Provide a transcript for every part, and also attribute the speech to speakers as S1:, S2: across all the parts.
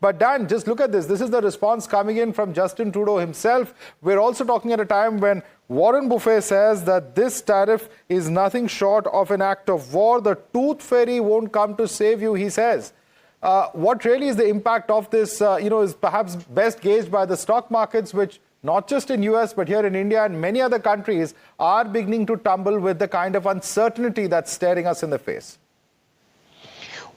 S1: But Dan, just look at this. This is the response coming in from Justin Trudeau himself. We're also talking at a time when Warren Buffett says that this tariff is nothing short of an act of war. The tooth fairy won't come to save you, he says. What really is the impact of this, is perhaps best gauged by the stock markets, which not just in US, but here in India and many other countries are beginning to tumble with the kind of uncertainty that's staring us in the face.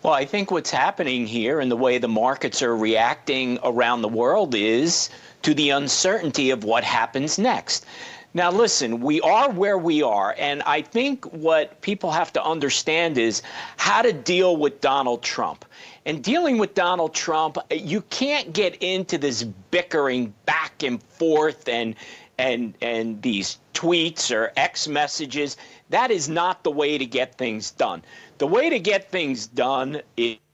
S2: Well, I think what's happening here and the way the markets are reacting around the world is to the uncertainty of what happens next. Now, listen, we are where we are, and I think what people have to understand is how to deal with Donald Trump. And dealing with Donald Trump, you can't get into this bickering back and forth and these tweets or X messages. That is not the way to get things done. The way to get things done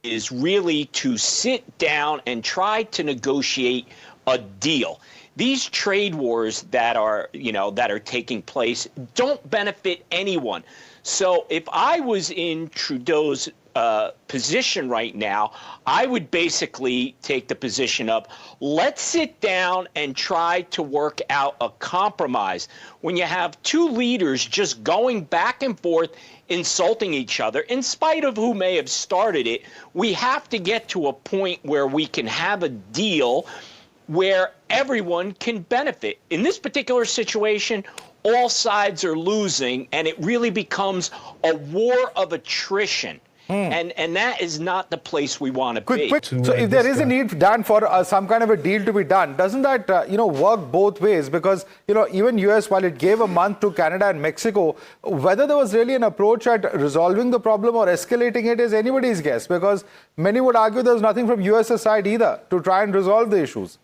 S2: is really to sit down and try to negotiate a deal. These trade wars that are taking place don't benefit anyone. So if I was in Trudeau's position right now, I would basically take the position of let's sit down and try to work out a compromise. When you have two leaders just going back and forth, insulting each other, in spite of who may have started it, we have to get to a point where we can have a deal where everyone can benefit. In this particular situation, all sides are losing, and it really becomes a war of attrition. And that is not the place we want to be.
S1: Quick. So if there is a need, Dan, for some kind of a deal to be done, doesn't that, work both ways? Because, even US, while it gave a month to Canada and Mexico, whether there was really an approach at resolving the problem or escalating it is anybody's guess. Because many would argue there's nothing from US's side either to try and resolve the issues.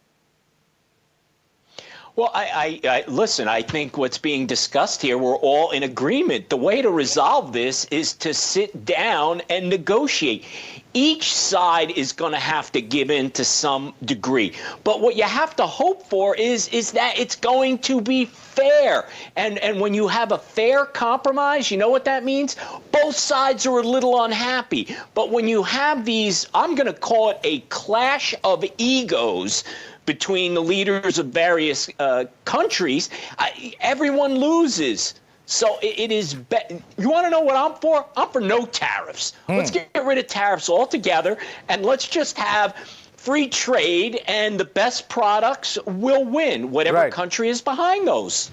S2: Well, listen, I think what's being discussed here, we're all in agreement. The way to resolve this is to sit down and negotiate. Each side is going to have to give in to some degree. But what you have to hope for is that it's going to be fair. And when you have a fair compromise, you know what that means? Both sides are a little unhappy. But when you have these, I'm going to call it a clash of egos between the leaders of various countries, everyone loses. So it is. You want to know what I'm for? I'm for no tariffs. Let's get rid of tariffs altogether, and let's just have free trade, and the best products will win, whatever country is behind those.